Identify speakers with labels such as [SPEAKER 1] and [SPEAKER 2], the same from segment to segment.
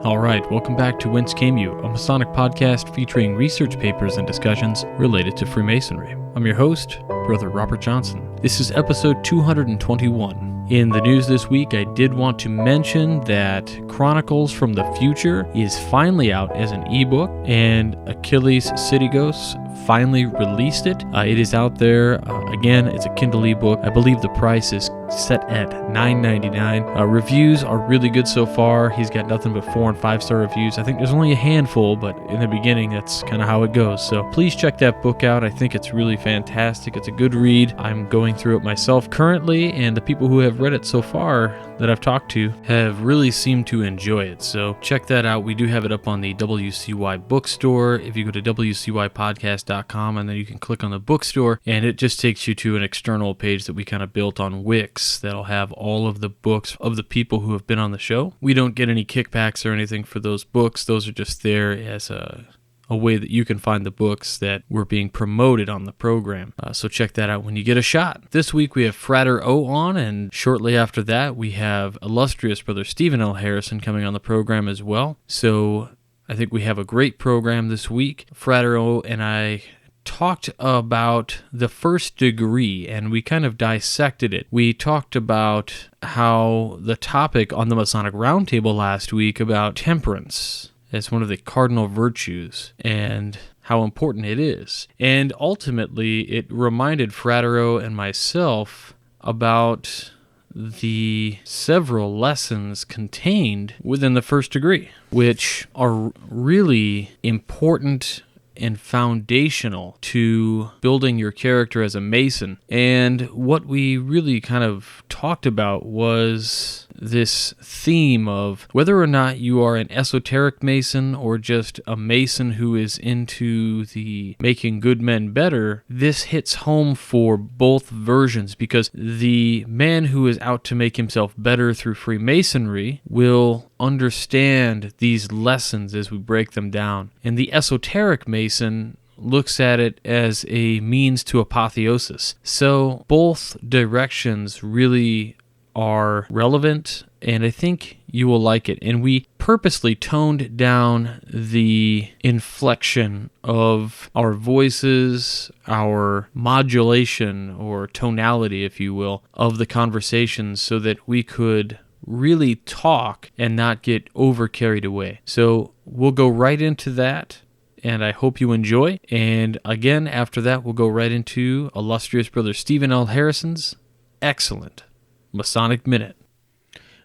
[SPEAKER 1] All right, welcome back to Whence Came You, a Masonic podcast featuring research papers and discussions related to Freemasonry. I'm your host, Brother Robert Johnson. This is episode 221. In the news this week, I did want to mention that Chronicles from the Future is finally out as an ebook, and Achilles City Ghosts finally released it. It is out there. Again, it's a Kindle ebook. I believe the price is set at $9.99. Reviews are really good so far. He's got nothing but 4 and 5-star reviews. I think there's only a handful, but in the beginning, that's kind of how it goes. So please check that book out. I think it's really fantastic. It's a good read. I'm going through it myself currently, and the people who have read it so far that I've talked to have really seemed to enjoy it. So check that out. We do have it up on the WCY bookstore. If you go to WCYpodcast.com, and then you can click on the bookstore, and it just takes you to an external page that we kind of built on Wix that'll have all of the books of the people who have been on the show. We don't get any kickbacks or anything for those books. Those are just there as a way that you can find the books that were being promoted on the program. So check that out when you get a shot. This week we have Frater O on, and shortly after that we have illustrious Brother Stephen L. Harrison coming on the program as well. So I think we have a great program this week. Frater O and I talked about the first degree, and we kind of dissected it. We talked about how the topic on the Masonic Roundtable last week about temperance as one of the Cardinal Virtues and how important it is. And ultimately, it reminded Frater O and myself about the several lessons contained within the first degree, which are really important and foundational to building your character as a Mason. And what we really kind of talked about was this theme of whether or not you are an esoteric Mason or just a Mason who is into the making good men better. This hits home for both versions, because the man who is out to make himself better through Freemasonry will understand these lessons as we break them down. And the esoteric Mason looks at it as a means to apotheosis. So both directions really are relevant, and I think you will like it. And we purposely toned down the inflection of our voices, our modulation or tonality, if you will, of the conversations so that we could really talk and not get over carried away. So we'll go right into that, and I hope you enjoy. And again, after that, we'll go right into illustrious Brother Stephen L. Harrison's excellent Masonic Minute.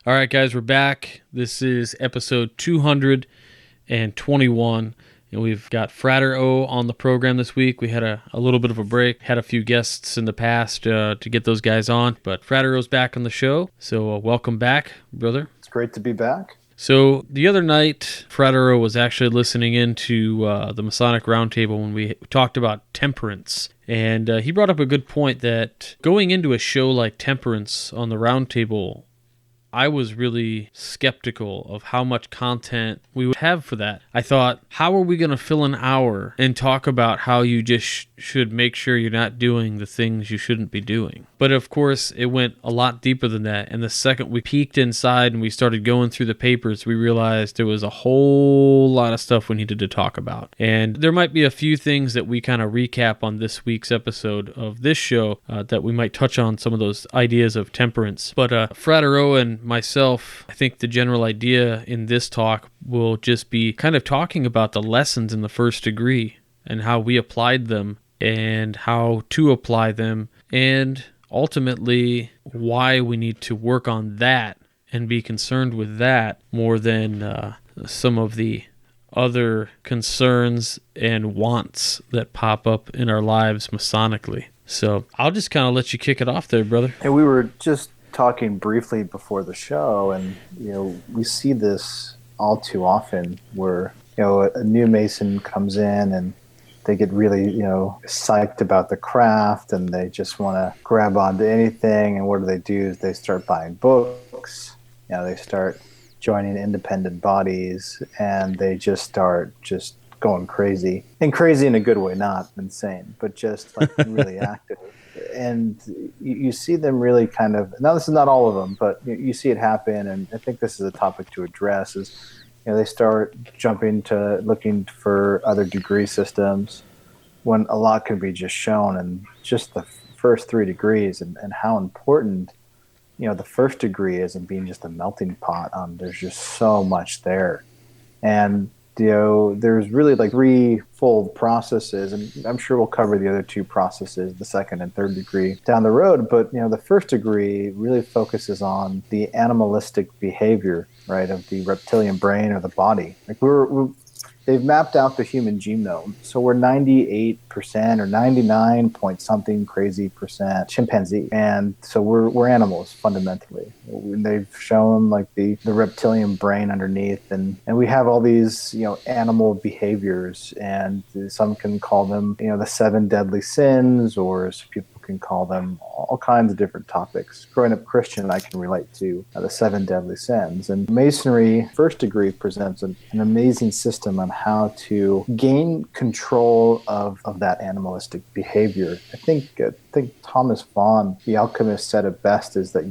[SPEAKER 1] All right, guys, we're back. This is episode 221, and we've got Frater O on the program this week. We had a little bit of a break, had a few guests in the past to get those guys on, but Frater O's back on the show, so welcome back, brother.
[SPEAKER 2] It's great to be back.
[SPEAKER 1] So the other night, Frater O was actually listening into the Masonic Roundtable when we talked about temperance. And he brought up a good point that going into a show like Temperance on the Roundtable, I was really skeptical of how much content we would have for that. I thought, how are we going to fill an hour and talk about how you just should make sure you're not doing the things you shouldn't be doing? But of course, it went a lot deeper than that. And the second we peeked inside and we started going through the papers, we realized there was a whole lot of stuff we needed to talk about. And there might be a few things that we kind of recap on this week's episode of this show that we might touch on some of those ideas of temperance. But Frater O and myself, I think the general idea in this talk will just be kind of talking about the lessons in the first degree and how we applied them and how to apply them, and ultimately why we need to work on that and be concerned with that more than some of the other concerns and wants that pop up in our lives Masonically. So I'll just kind of let you kick it off there, brother.
[SPEAKER 2] And we were just talking briefly before the show, and we see this all too often where a new Mason comes in and they get really psyched about the craft, and they just want to grab onto anything. And what do is they start buying books. They start joining independent bodies, and they just start going crazy, and crazy in a good way, not insane, but just like really active. And you see them really kind of, now this is not all of them, but you see it happen, and I think this is a topic to address, is they start jumping to looking for other degree systems when a lot can be just shown in just the first 3 degrees, and how important the first degree is, and being just a melting pot. There's just so much there, and there's really like 3-fold processes, and I'm sure we'll cover the other 2 processes, the second and third degree, down the road. But the first degree really focuses on the animalistic behavior, right, of the reptilian brain or the body. Like they've mapped out the human genome, so we're 98% or 99 point something crazy percent chimpanzee, and so we're animals fundamentally. And they've shown like the reptilian brain underneath, and we have all these animal behaviors, and some can call them the 7 deadly sins, or as people can call them all kinds of different topics. Growing up Christian, I can relate to the 7 deadly sins. And Masonry first degree presents an amazing system on how to gain control of that animalistic behavior. I think Thomas Vaughan, the alchemist, said it best, is that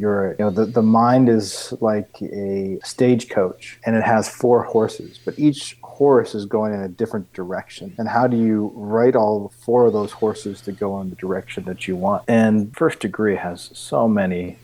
[SPEAKER 2] the mind is like a stagecoach, and it has 4 horses, but each horse is going in a different direction. And how do you write all 4 of those horses to go in the direction that you want? And first degree has so many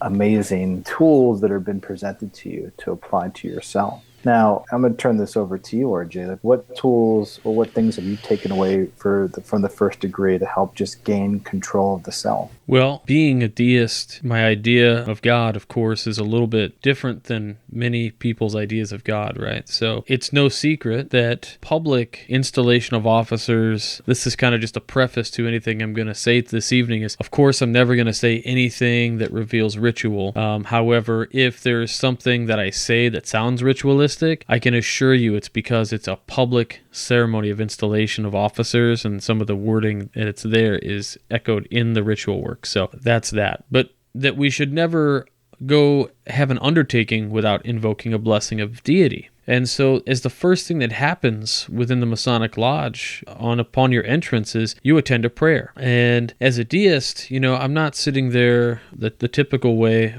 [SPEAKER 2] amazing tools that have been presented to you to apply to yourself. Now, I'm going to turn this over to you, RJ. Like, what tools or what things have you taken away from the first degree to help just gain control of the self?
[SPEAKER 1] Well, being a deist, my idea of God, of course, is a little bit different than many people's ideas of God, right? So it's no secret that public installation of officers, this is kind of just a preface to anything I'm going to say this evening, is, of course, I'm never going to say anything that reveals ritual. However, if there's something that I say that sounds ritualistic, I can assure you it's because it's a public ceremony of installation of officers, and some of the wording that's there is echoed in the ritual work. So that's that. But that we should never go have an undertaking without invoking a blessing of deity. And so as the first thing that happens within the Masonic Lodge upon your entrance is you attend a prayer. And as a deist, I'm not sitting there the typical way,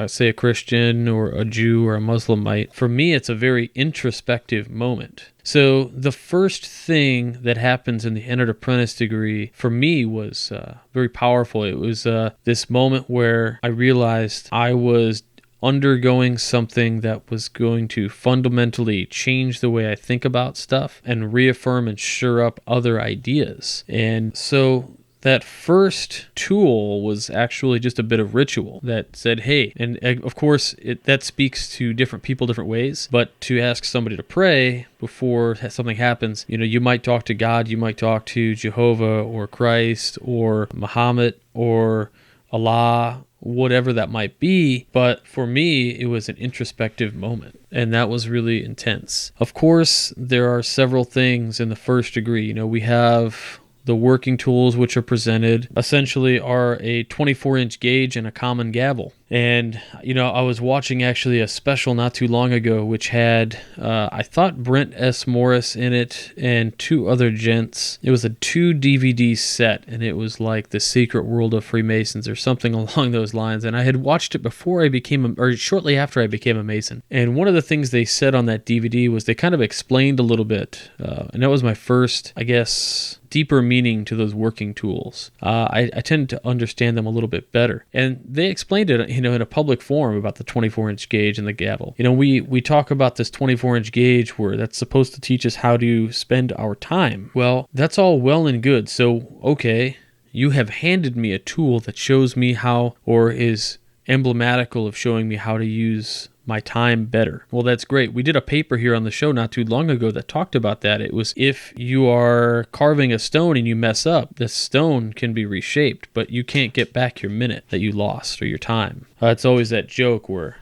[SPEAKER 1] say a Christian or a Jew or a Muslim might. For me, it's a very introspective moment. So the first thing that happens in the Entered Apprentice degree for me was very powerful. It was this moment where I realized I was undergoing something that was going to fundamentally change the way I think about stuff and reaffirm and sure up other ideas. And so that first tool was actually just a bit of ritual that said, hey, and of course that speaks to different people different ways, but to ask somebody to pray before something happens, you might talk to God, you might talk to Jehovah or Christ or Muhammad or Allah, whatever that might be. But for me, it was an introspective moment, and that was really intense. Of course, there are several things in the first degree. We have the working tools which are presented essentially are a 24-inch gauge and a common gavel. And, I was watching actually a special not too long ago which had, I thought Brent S. Morris in it and 2 other gents. It was a 2 DVD set, and it was like The Secret World of Freemasons or something along those lines. And I had watched it before I became, or shortly after I became a Mason. And one of the things they said on that DVD was they kind of explained a little bit, and that was my first, I guess, deeper meaning to those working tools. I tend to understand them a little bit better. And they explained it, in a public forum about the 24-inch gauge and the gavel. We talk about this 24-inch gauge where that's supposed to teach us how to spend our time. Well, that's all well and good. So, okay, you have handed me a tool that shows me how, or is emblematical of showing me how to use my time better. Well, that's great. We did a paper here on the show not too long ago that talked about that. It was if you are carving a stone and you mess up, the stone can be reshaped, but you can't get back your minute that you lost or your time. It's always that joke where,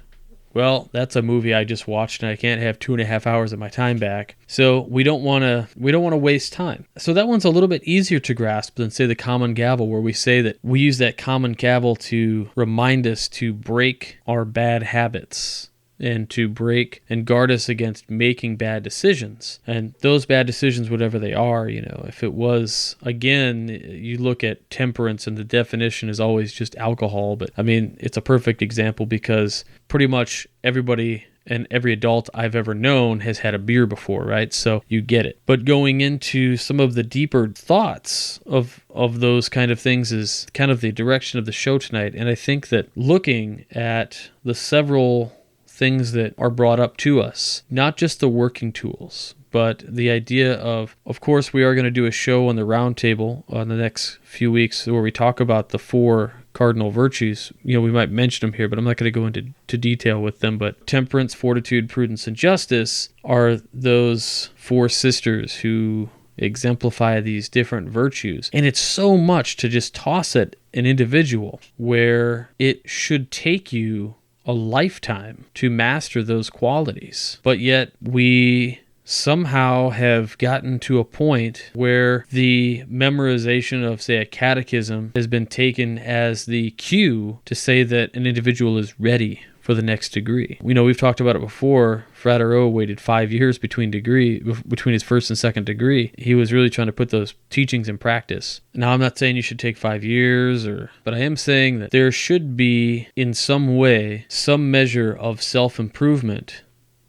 [SPEAKER 1] well, that's a movie I just watched and I can't have 2.5 hours of my time back. So we don't want to waste time. So that one's a little bit easier to grasp than, say, the common gavel, where we say that we use that common gavel to remind us to break our bad habits and to break and guard us against making bad decisions. And those bad decisions, whatever they are, if it was, again, you look at temperance and the definition is always just alcohol, but it's a perfect example because pretty much everybody and every adult I've ever known has had a beer before, right? So you get it. But going into some of the deeper thoughts of those kind of things is kind of the direction of the show tonight. And I think that looking at the several things that are brought up to us, not just the working tools, but the idea of course, we are going to do a show on the roundtable on the next few weeks where we talk about the 4 Cardinal Virtues. We might mention them here, but I'm not going to go into detail with them. But temperance, fortitude, prudence, and justice are those 4 sisters who exemplify these different virtues. And it's so much to just toss at an individual where it should take you a lifetime to master those qualities. But yet we somehow have gotten to a point where the memorization of, say, a catechism has been taken as the cue to say that an individual is ready for the next degree. We've talked about it before. Frater O waited 5 years between his first and second degree. He was really trying to put those teachings in practice. Now, I'm not saying you should take 5 years, but I am saying that there should be, in some way, some measure of self-improvement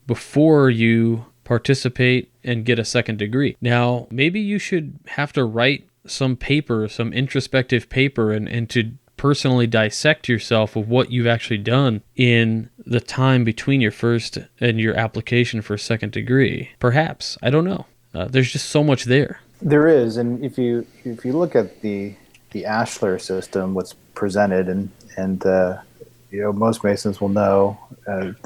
[SPEAKER 1] before you participate and get a second degree. Now, maybe you should have to write some paper, some introspective paper, and to personally dissect yourself of what you've actually done in the time between your first and your application for a second degree. Perhaps. I don't know. There's just so much there.
[SPEAKER 2] There is, and if you look at the Ashlar system, what's presented, and most Masons will know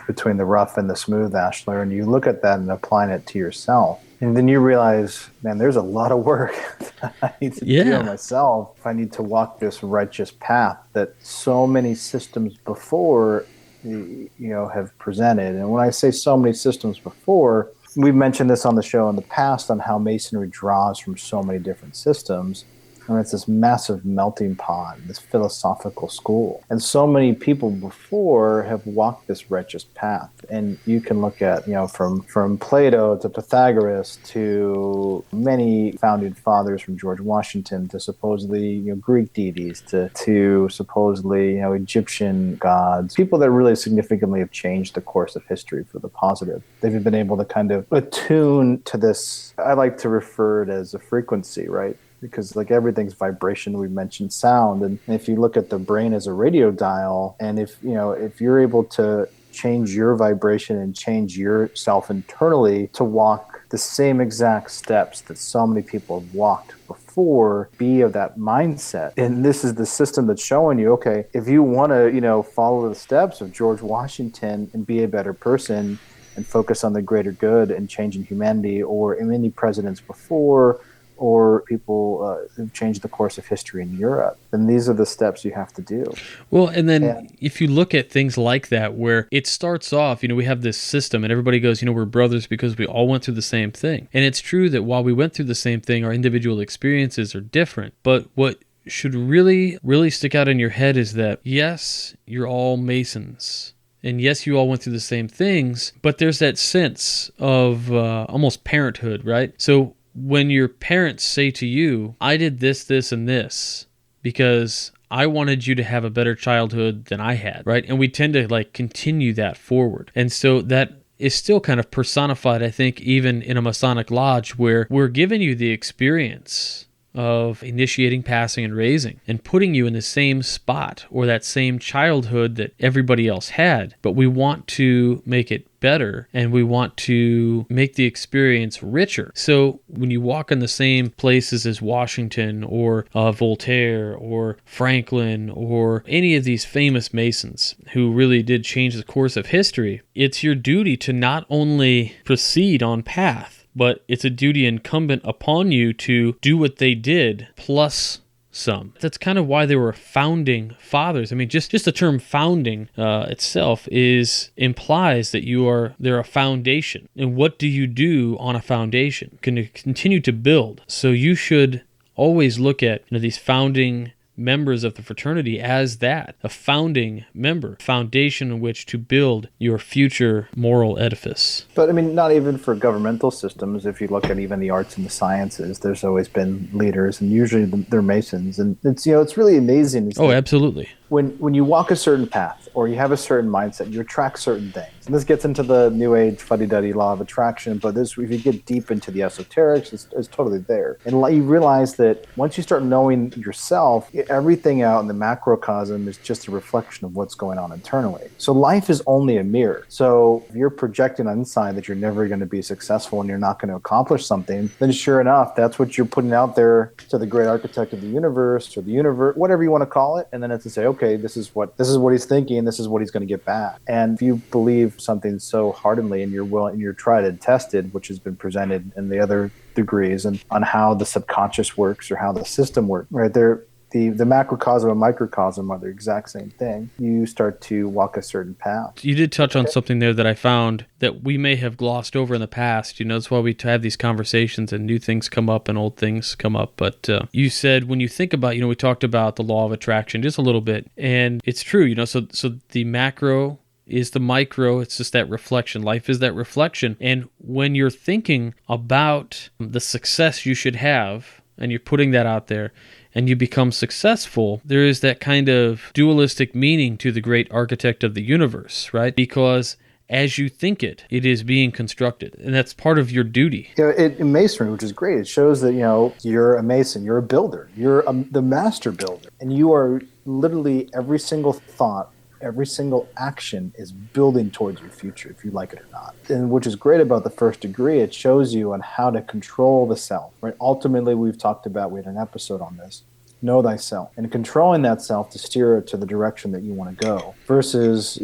[SPEAKER 2] between the rough and the smooth Ashlar, and you look at that and applying it to yourself, and then you realize, man, there's a lot of work that I need to do myself if I need to walk this righteous path that so many systems before have presented. And when I say so many systems before, we've mentioned this on the show in the past on how Masonry draws from so many different systems. And it's this massive melting pot, this philosophical school. And so many people before have walked this righteous path. And you can look at, from Plato to Pythagoras to many founding fathers, from George Washington to supposedly Greek deities to supposedly Egyptian gods, people that really significantly have changed the course of history for the positive. They've been able to kind of attune to this, I like to refer it as a frequency, right? Because like everything's vibration, we mentioned sound, and if you look at the brain as a radio dial, and if you're able to change your vibration and change yourself internally to walk the same exact steps that so many people have walked before, be of that mindset. And this is the system that's showing you, okay, if you want to follow the steps of George Washington and be a better person and focus on the greater good and changing humanity, or many presidents before, or people who've changed the course of history in Europe, then these are the steps you have to do.
[SPEAKER 1] Well, and then if you look at things like that, where it starts off, we have this system and everybody goes, we're brothers because we all went through the same thing. And it's true that while we went through the same thing, our individual experiences are different. But what should really, really stick out in your head is that, yes, you're all Masons. And yes, you all went through the same things, but there's that sense of almost parenthood, right? So when your parents say to you, I did this, this, and this because I wanted you to have a better childhood than I had, right? And we tend to continue that forward. And so that is still kind of personified, I think, even in a Masonic lodge, where we're giving you the experience of initiating, passing, and raising, and putting you in the same spot or that same childhood that everybody else had. But we want to make it better, and we want to make the experience richer. So when you walk in the same places as Washington or Voltaire or Franklin or any of these famous Masons who really did change the course of history, it's your duty to not only proceed on path, but it's a duty incumbent upon you to do what they did, plus some. That's kind of why they were founding fathers. I mean, just the term founding itself implies that they're a foundation. And what do you do on a foundation? Can you continue to build? So you should always look at these founding members of the fraternity as that, a founding member, foundation in which to build your future moral edifice.
[SPEAKER 2] But I mean, not even for governmental systems. If you look at even the arts and the sciences, there's always been leaders, and usually they're Masons. And it's it's really amazing.
[SPEAKER 1] Oh, absolutely.
[SPEAKER 2] When you walk a certain path, or you have a certain mindset, you attract certain things. And this gets into the New Age fuddy-duddy law of attraction, but this, if you get deep into the esoterics, it's totally there. And you realize that once you start knowing yourself, everything out in the macrocosm is just a reflection of what's going on internally. So life is only a mirror. So if you're projecting on inside that you're never going to be successful and you're not going to accomplish something, then sure enough, that's what you're putting out there to the great architect of the universe, or the universe, whatever you want to call it. And then it's to say, okay, this is what he's thinking, this is what he's going to get back. And if you believe something so heartedly and you're willing and you're tried and tested, which has been presented in the other degrees, and on how the subconscious works or how the system works, right there. The macrocosm and microcosm are the exact same thing. You start to walk a certain path.
[SPEAKER 1] You did touch on something there that I found that we may have glossed over in the past. That's why we have these conversations and new things come up and old things come up. But you said when you think about, we talked about the law of attraction just a little bit. And it's true, so the macro is the micro. It's just that reflection. Life is that reflection. And when you're thinking about the success you should have, and you're putting that out there, and you become successful, there is that kind of dualistic meaning to the great architect of the universe, right? Because as you think it is being constructed, and that's part of your duty.
[SPEAKER 2] In masonry, which is great, it shows that you're a mason, you're a builder, you're the master builder, and you are literally every single thought, every single action is building towards your future, if you like it or not. And which is great about the first degree, it shows you on how to control the self, right? Ultimately, we had an episode on this, know thyself, and controlling that self to steer it to the direction that you want to go, versus,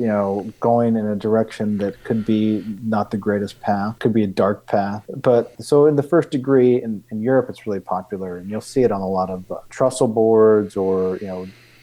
[SPEAKER 2] going in a direction that could be not the greatest path, could be a dark path. But so in the first degree, in Europe, it's really popular, and you'll see it on a lot of trestle boards, or,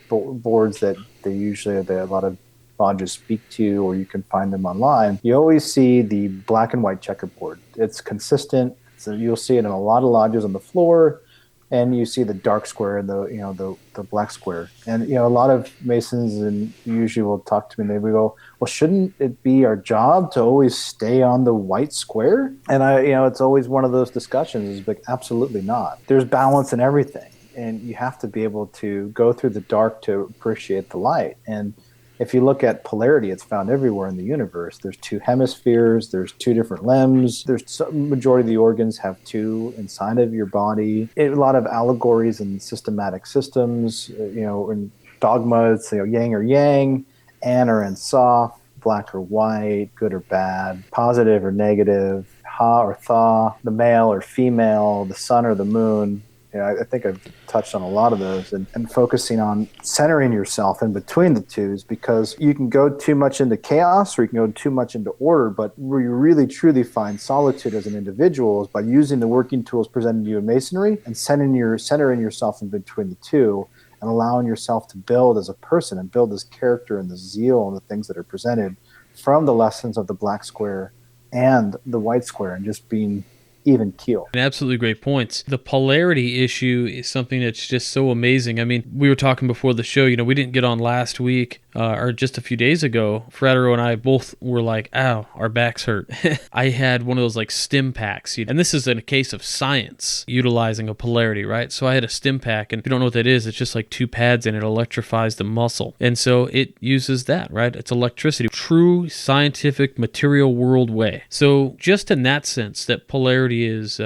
[SPEAKER 2] boards that a lot of lodges speak to, or you can find them online. You always see the black and white checkerboard. It's consistent. So you'll see it in a lot of lodges on the floor, and you see the dark square and the black square. And a lot of Masons and usually will talk to me, and they will go, well, shouldn't it be our job to always stay on the white square? And it's always one of those discussions. Is like, absolutely not. There's balance in everything. And you have to be able to go through the dark to appreciate the light. And if you look at polarity, it's found everywhere in the universe. There's two hemispheres, there's two different limbs, majority of the organs have two inside of your body. A lot of allegories and systematic systems, in dogma, it's yang or yang, an or en soft, black or white, good or bad, positive or negative, ha or tha, the male or female, the sun or the moon. I think I've touched on a lot of those, and focusing on centering yourself in between the twos, because you can go too much into chaos or you can go too much into order, but where you really truly find solitude as an individual is by using the working tools presented to you in masonry and centering yourself in between the two, and allowing yourself to build as a person and build this character and the zeal and the things that are presented from the lessons of the black square and the white square, and just being even keel.
[SPEAKER 1] And absolutely great points. The polarity issue is something that's just so amazing. I mean, we were talking before the show, we didn't get on last week or just a few days ago. Frater O and I both were like, ow, our backs hurt. I had one of those like stim packs. And this is in a case of science utilizing a polarity, right? So I had a stim pack, and if you don't know what that is, it's just like two pads and it electrifies the muscle. And so it uses that, right? It's electricity. True scientific material world way. So just in that sense, that polarity is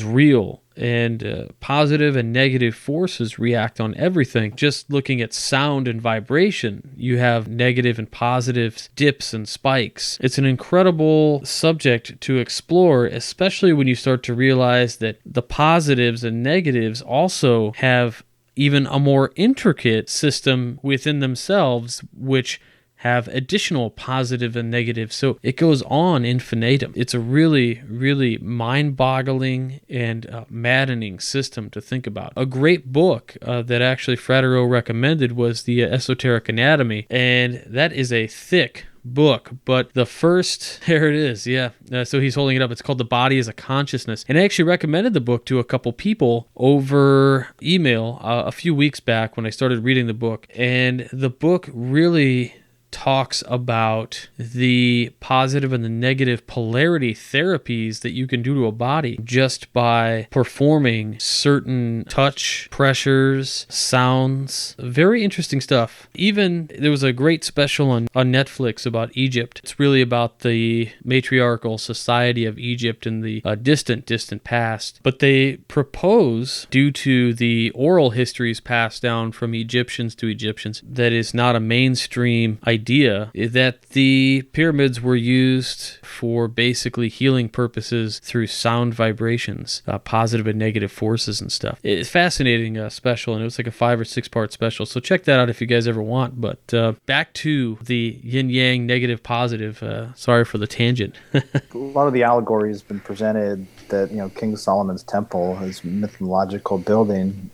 [SPEAKER 1] real, and positive and negative forces react on everything. Just looking at sound and vibration, you have negative and positive dips and spikes. It's an incredible subject to explore, especially when you start to realize that the positives and negatives also have even a more intricate system within themselves, which have additional positive and negative. So it goes on infinitum. It's a really, really mind-boggling and maddening system to think about. A great book that actually Frater O recommended was the Esoteric Anatomy, and that is a thick book, but the first, there it is, yeah. So he's holding it up. It's called The Body as a Consciousness. And I actually recommended the book to a couple people over email a few weeks back when I started reading the book. And the book really talks about the positive and the negative polarity therapies that you can do to a body just by performing certain touch, pressures, sounds. Very interesting stuff. Even there was a great special on Netflix about Egypt. It's really about the matriarchal society of Egypt in the distant past. But they propose, due to the oral histories passed down from Egyptians to Egyptians, that is not a mainstream idea, that the pyramids were used for basically healing purposes through sound vibrations, positive and negative forces and stuff. It's fascinating special, and it was like a 5 or 6 part special, so check that out if you guys ever want. But back to the yin-yang, negative, positive. Sorry for the tangent.
[SPEAKER 2] A lot of the allegory has been presented that, King Solomon's temple, his mythological building,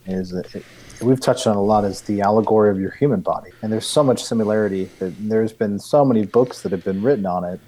[SPEAKER 2] we've touched on a lot, as the allegory of your human body. And there's so much similarity that there's been so many books that have been written on it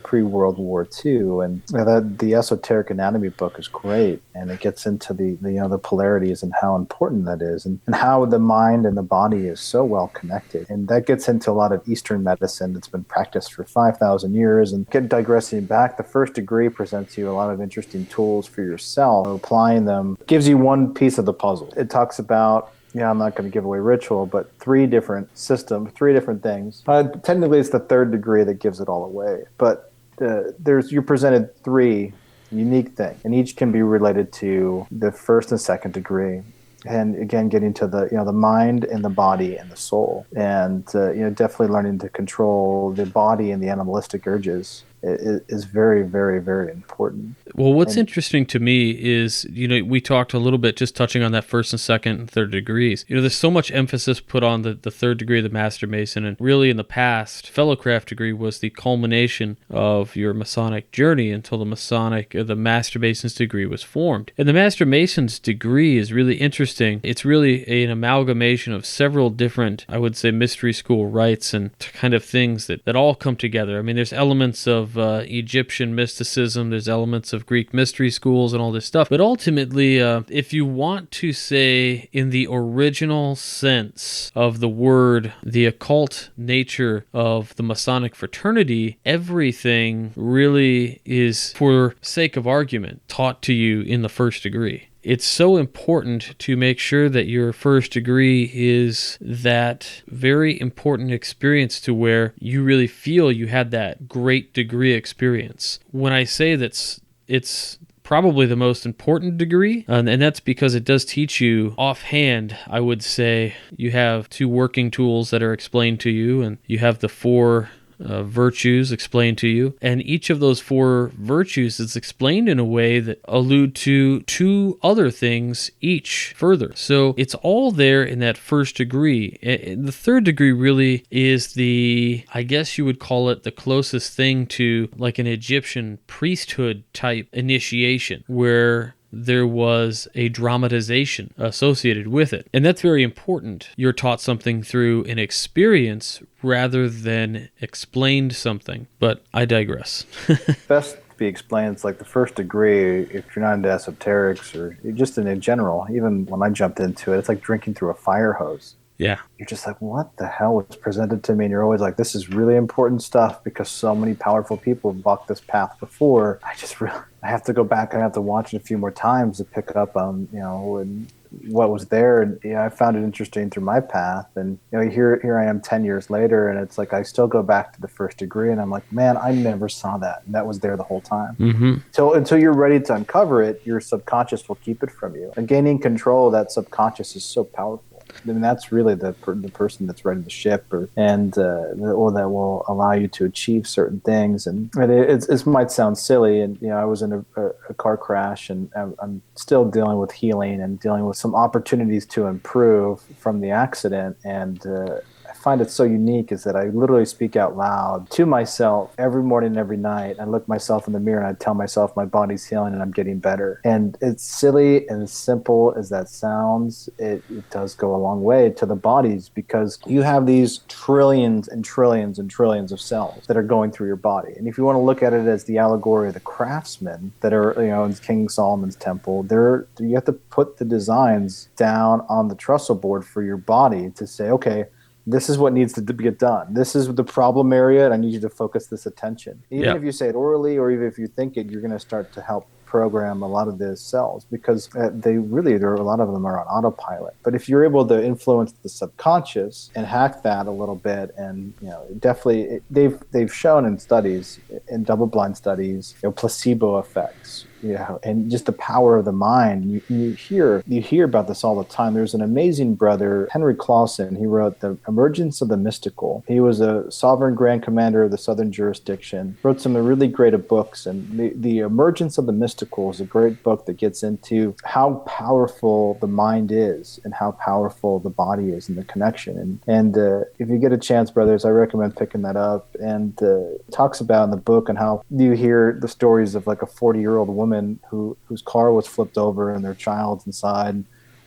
[SPEAKER 2] pre-World War II. And the Esoteric Anatomy book is great. And it gets into the polarities and how important that is, and how the mind and the body is so well connected. And that gets into a lot of Eastern medicine that's been practiced for 5,000 years. And digressing back, the first degree presents you a lot of interesting tools for yourself. Applying them gives you one piece of the puzzle. It talks about, I'm not going to give away ritual, but 3 different systems, 3 different things. Technically, it's the 3rd degree that gives it all away. But you're presented 3 unique things, and each can be related to the 1st and 2nd degree. And again, getting to the mind and the body and the soul, and definitely learning to control the body and the animalistic urges is very, very, very important.
[SPEAKER 1] Well, what's interesting to me is, we talked a little bit just touching on that 1st and 2nd and 3rd degrees. There's so much emphasis put on the 3rd degree of the Master Mason, and really in the past, Fellowcraft degree was the culmination of your Masonic journey until the Master Mason's degree was formed. And the Master Mason's degree is really interesting. It's really an amalgamation of several different, I would say, mystery school rites and kind of things that all come together. I mean, there's elements of Egyptian mysticism, there's elements of Greek mystery schools and all this stuff. But ultimately, if you want to say in the original sense of the word, the occult nature of the Masonic fraternity, everything really is, for sake of argument, taught to you in the 1st degree. It's so important to make sure that your 1st degree is that very important experience to where you really feel you had that great degree experience. When I say that it's probably the most important degree, and that's because it does teach you offhand. I would say you have 2 working tools that are explained to you, and you have the 4 virtues explained to you, and each of those 4 virtues is explained in a way that allude to 2 other things each further. So it's all there in that 1st degree. The 3rd degree really is I guess you would call it the closest thing to like an Egyptian priesthood type initiation, where there was a dramatization associated with it. And that's very important. You're taught something through an experience rather than explained something. But I digress.
[SPEAKER 2] Best to be explained, it's like the 1st degree, if you're not into esoterics or just in general, even when I jumped into it, it's like drinking through a fire hose.
[SPEAKER 1] Yeah.
[SPEAKER 2] You're just like, what the hell was presented to me? And you're always like, this is really important stuff because so many powerful people have walked this path before. I have to go back and I have to watch it a few more times to pick up on, what was there. And I found it interesting through my path. And here I am 10 years later, and it's like I still go back to the 1st degree, and I'm like, man, I never saw that. And that was there the whole time. Mm-hmm. Until you're ready to uncover it, your subconscious will keep it from you. And gaining control of that subconscious is so powerful. I mean, that's really the person that's running the ship, or that will allow you to achieve certain things. And it might sound silly. And I was in a car crash, and I'm still dealing with healing and dealing with some opportunities to improve from the accident. And I find it so unique is that I literally speak out loud to myself every morning and every night. I look myself in the mirror and I tell myself my body's healing and I'm getting better. And it's silly and as simple as that sounds, it does go a long way to the bodies, because you have these trillions and trillions and trillions of cells that are going through your body. And if you want to look at it as the allegory of the craftsmen that are, in King Solomon's temple, you have to put the designs down on the trestle board for your body to say, okay, this is what needs to get done. This is the problem area, and I need you to focus this attention. Even if you say it orally, or even if you think it, you're going to start to help program a lot of those cells, because a lot of them are on autopilot. But if you're able to influence the subconscious and hack that a little bit, and definitely they've shown in studies, in double-blind studies, placebo effects, and just the power of the mind. You hear about this all the time. There's an amazing brother, Henry Clausen. He wrote The Emergence of the Mystical. He was a sovereign grand commander of the Southern Jurisdiction, wrote some really great books, and the Emergence of the Mystical is a great book that gets into how powerful the mind is and how powerful the body is in the connection. And if you get a chance, brothers, I recommend picking that up. And talks about in the book and how you hear the stories of like a 40-year-old woman whose car was flipped over and their child's inside.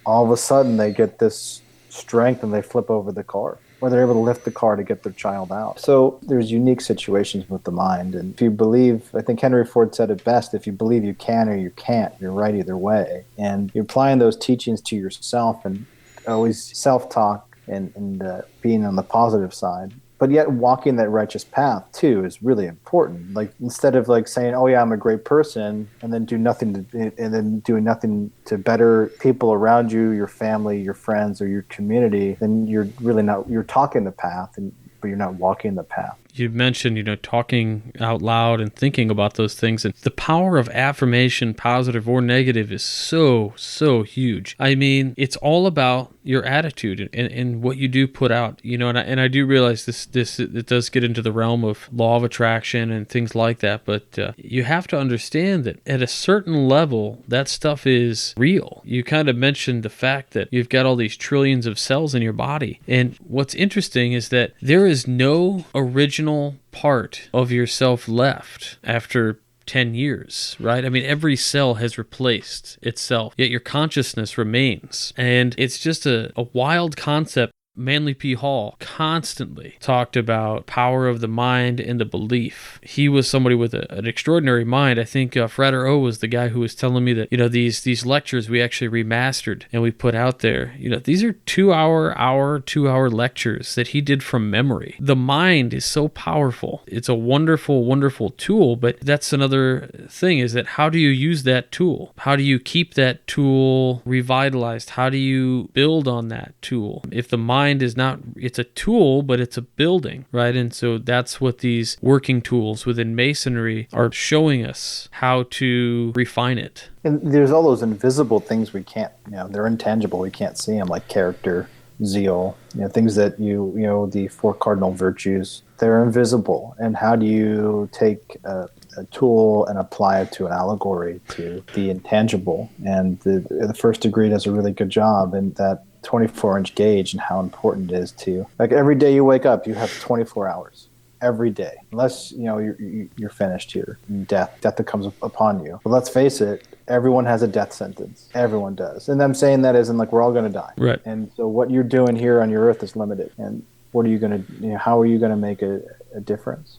[SPEAKER 2] All of a sudden they get this strength and they flip over the car, or they're able to lift the car to get their child out. So there's unique situations with the mind. And if you believe, I think Henry Ford said it best, if you believe you can or you can't, you're right either way. And you're applying those teachings to yourself, and always self-talk and being on the positive side. But yet walking that righteous path too is really important. Like, instead of like saying, "Oh yeah, I'm a great person," and then doing nothing to better people around you, your family, your friends, or your community, then you're really not. You're talking the path, but you're not walking the path.
[SPEAKER 1] You mentioned, talking out loud and thinking about those things, and the power of affirmation, positive or negative, is so, so huge. I mean, it's all about your attitude and what you do put out, and I do realize it does get into the realm of law of attraction and things like that, but you have to understand that at a certain level, that stuff is real. You kind of mentioned the fact that you've got all these trillions of cells in your body, and what's interesting is that there is no original part of yourself left after 10 years, right? I mean, every cell has replaced itself, yet your consciousness remains. And it's just a wild concept. Manly P. Hall constantly talked about power of the mind and the belief. He was somebody with an extraordinary mind. I think Frater O was the guy who was telling me that, these lectures we actually remastered and we put out there. These are 2-hour lectures that he did from memory. The mind is so powerful. It's a wonderful, wonderful tool, but that's another thing, is that how do you use that tool? How do you keep that tool revitalized? How do you build on that tool? If the mind is not, it's a tool, but it's a building, right? And so that's what these working tools within Masonry are showing us, how to refine it.
[SPEAKER 2] And there's all those invisible things we can't, they're intangible. We can't see them, like character, zeal, things that the 4 Cardinal Virtues, they're invisible. And how do you take a tool and apply it to an allegory, to the intangible? And the first degree does a really good job in that 24-inch gauge, and how important it is to, like, every day you wake up, you have 24 hours. Every day, unless you're finished here, death that comes upon you. But let's face it, everyone has a death sentence. Everyone does, and I'm saying that as in, like, we're all going to die.
[SPEAKER 1] Right.
[SPEAKER 2] And so what you're doing here on your earth is limited. And what are you going to? How are you going to make a difference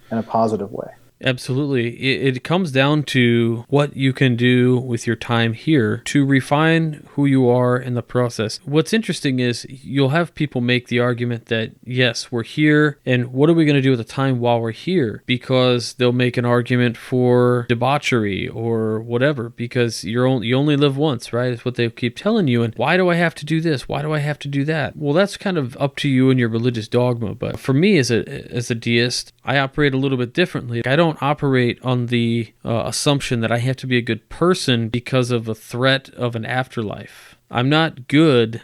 [SPEAKER 2] in a positive way?
[SPEAKER 1] Absolutely. It comes down to what you can do with your time here to refine who you are in the process. What's interesting is you'll have people make the argument that, yes, we're here, and what are we going to do with the time while we're here? Because they'll make an argument for debauchery or whatever, because you only live once, right? It's what they keep telling you. And why do I have to do this? Why do I have to do that? Well, that's kind of up to you and your religious dogma. But for me as a deist, I operate a little bit differently. I don't operate on the assumption that I have to be a good person because of a threat of an afterlife. I'm not good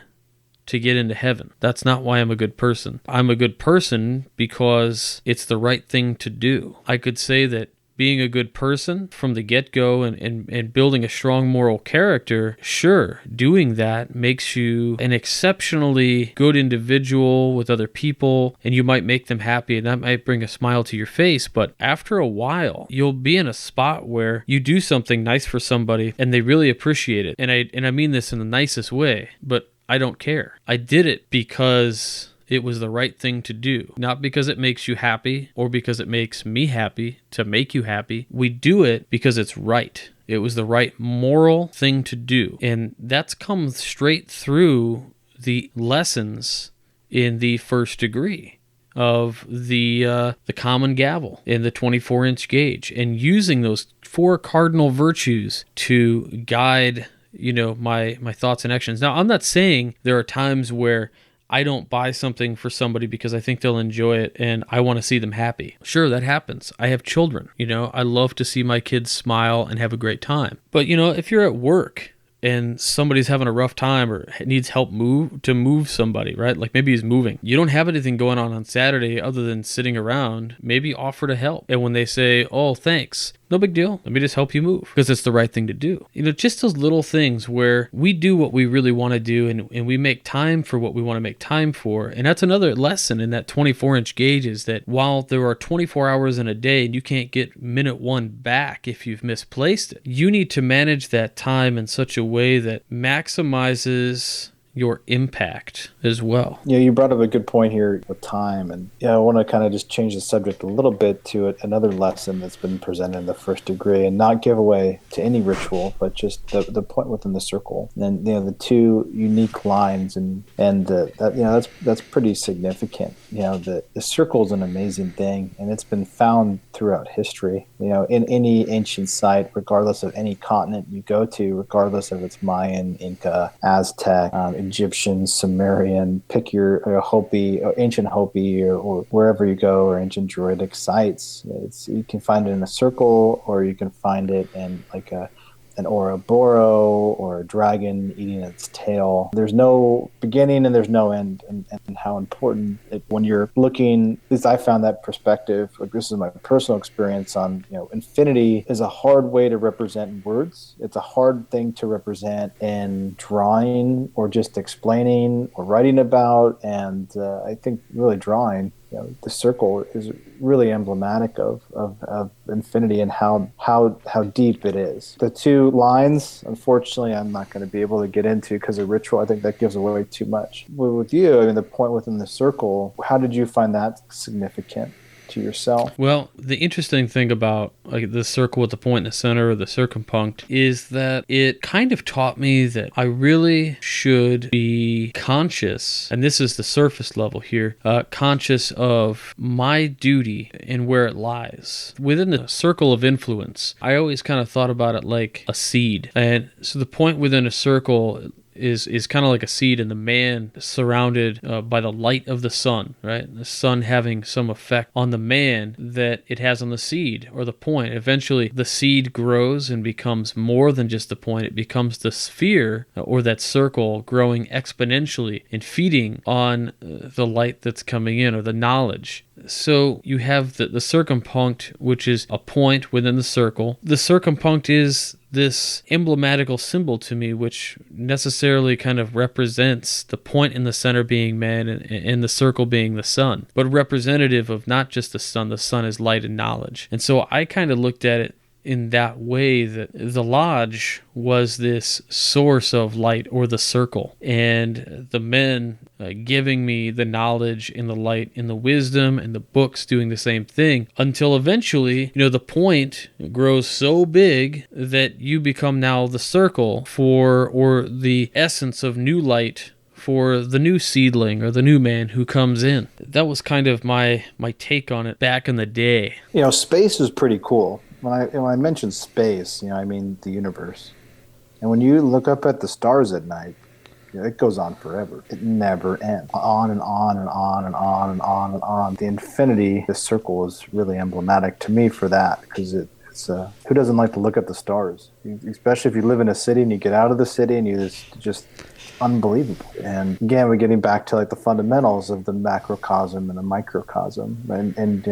[SPEAKER 1] to get into heaven. That's not why I'm a good person. I'm a good person because it's the right thing to do. I could say that being a good person from the get-go and building a strong moral character, sure, doing that makes you an exceptionally good individual with other people, and you might make them happy, and that might bring a smile to your face. But after a while, you'll be in a spot where you do something nice for somebody, and they really appreciate it. And I mean this in the nicest way, but I don't care. I did it because it was the right thing to do, not because it makes you happy or because it makes me happy to make you happy. We do it because it's right. It was the right moral thing to do. And that's come straight through the lessons in the first degree of the common gavel in the 24-inch gauge, and using those 4 cardinal virtues to guide, my thoughts and actions. Now, I'm not saying there are times where I don't buy something for somebody because I think they'll enjoy it and I want to see them happy. Sure, that happens. I have children. I love to see my kids smile and have a great time. But, if you're at work and somebody's having a rough time or needs help move somebody, right? Like maybe he's moving. You don't have anything going on Saturday other than sitting around. Maybe offer to help. And when they say, "Oh, thanks," no big deal. Let me just help you move because it's the right thing to do. Just those little things where we do what we really want to do and we make time for what we want to make time for. And that's another lesson in that 24-inch gauge, is that while there are 24 hours in a day and you can't get minute 1 back if you've misplaced it, you need to manage that time in such a way that maximizes your impact as well.
[SPEAKER 2] Yeah, you brought up a good point here with time, and I want to kind of just change the subject a little bit to another lesson that's been presented in the first degree, and not give away to any ritual, but just the point within the circle, and the 2 unique lines, and that's pretty significant. The circle is an amazing thing, and it's been found throughout history. In any ancient site, regardless of any continent you go to, regardless if it's Mayan, Inca, Aztec, Egyptian, Sumerian, pick your Hopi, or ancient Hopi, or wherever you go, or ancient Druidic sites. You can find it in a circle, or you can find it in like an Ouroboros or a dragon eating its tail. There's no beginning and there's no end, and how important when you're looking, at least I found that perspective, like this is my personal experience on, infinity is a hard way to represent in words. It's a hard thing to represent in drawing or just explaining or writing about, and I think really drawing, the circle is really emblematic of infinity and how deep it is. The 2 lines, unfortunately, I'm not going to be able to get into because of ritual. I think that gives away too much. With you, the point within the circle, how did you find that significant to yourself?
[SPEAKER 1] Well, the interesting thing about the circle with the point in the center, or the circumpunct, is that it kind of taught me that I really should be conscious, and this is the surface level here, conscious of my duty and where it lies. Within the circle of influence, I always kind of thought about it like a seed. And so the point within a circle is kind of like a seed, and the man surrounded by the light of the sun, right? The sun having some effect on the man that it has on the seed or the point. Eventually, the seed grows and becomes more than just the point. It becomes the sphere, or that circle, growing exponentially and feeding on the light that's coming in, or the knowledge. So you have the circumpunct, which is a point within the circle. The circumpunct is this emblematical symbol to me, which necessarily kind of represents the point in the center being man and the circle being the sun, but representative of not just the sun. The sun is light and knowledge. And so I kind of looked at it in that way, that the lodge was this source of light, or the circle, and the men giving me the knowledge and the light and the wisdom, and the books doing the same thing, until eventually, the point grows so big that you become now the circle or the essence of new light for the new seedling or the new man who comes in. That was kind of my take on it back in the day.
[SPEAKER 2] Space is pretty cool. When I mention space, I mean the universe. And when you look up at the stars at night, it goes on forever. It never ends. On and on and on and on and on and on. The infinity, the circle, is really emblematic to me for that, because it's who doesn't like to look at the stars? Especially if you live in a city and you get out of the city and you just unbelievable. And again, we're getting back to like the fundamentals of the macrocosm and the microcosm, and you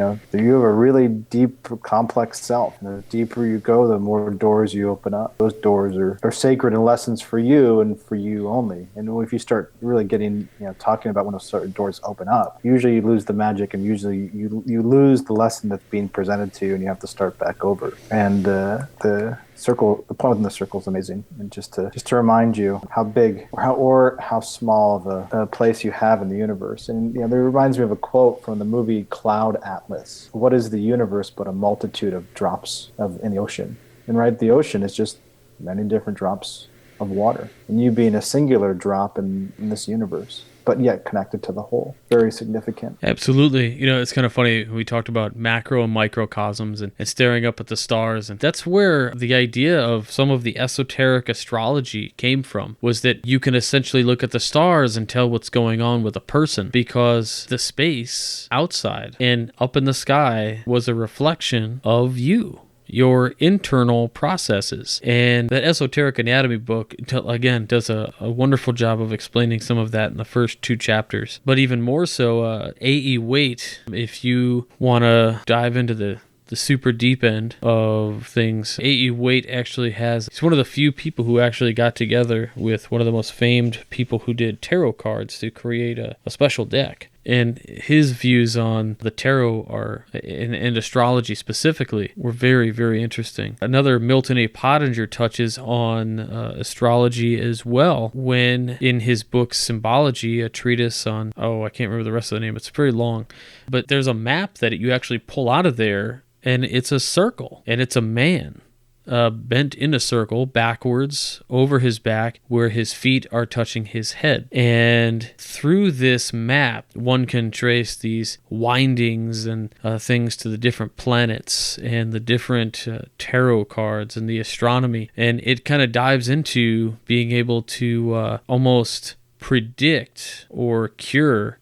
[SPEAKER 2] have a really deep, complex self, and the deeper you go, the more doors you open up. Those doors are sacred and lessons for you and for you only. And if you start really getting talking about when those certain doors open up, usually you lose the magic, and usually you lose the lesson that's being presented to you, and you have to start back over. And the circle, the point within the circle, is amazing, and just to remind you how big or how small of a place you have in the universe. And that reminds me of a quote from the movie Cloud Atlas. What is the universe but a multitude of drops in the ocean? And right, the ocean is just many different drops of water, and you being a singular drop in this universe. but yet connected to the whole. Very significant.
[SPEAKER 1] Absolutely. It's kind of funny. We talked about macro and microcosms and staring up at the stars. And that's where the idea of some of the esoteric astrology came from, was that you can essentially look at the stars and tell what's going on with a person, because the space outside and up in the sky was a reflection of you, your internal processes. And that Esoteric Anatomy book, again, does a wonderful job of explaining some of that in the first 2 chapters. But even more so, A.E. Waite, if you want to dive into the super deep end of things, A.E. Waite actually he's one of the few people who actually got together with one of the most famed people who did tarot cards to create a special deck. And his views on the tarot and astrology specifically were very, very interesting. Another, Milton A. Pottinger, touches on astrology as well when in his book Symbology, a treatise on, I can't remember the rest of the name, it's very long, but there's a map that you actually pull out of there, and it's a circle, and it's a man bent in a circle backwards over his back where his feet are touching his head. And through this map, one can trace these windings and things to the different planets and the different tarot cards and the astronomy. And it kind of dives into being able to almost predict or cure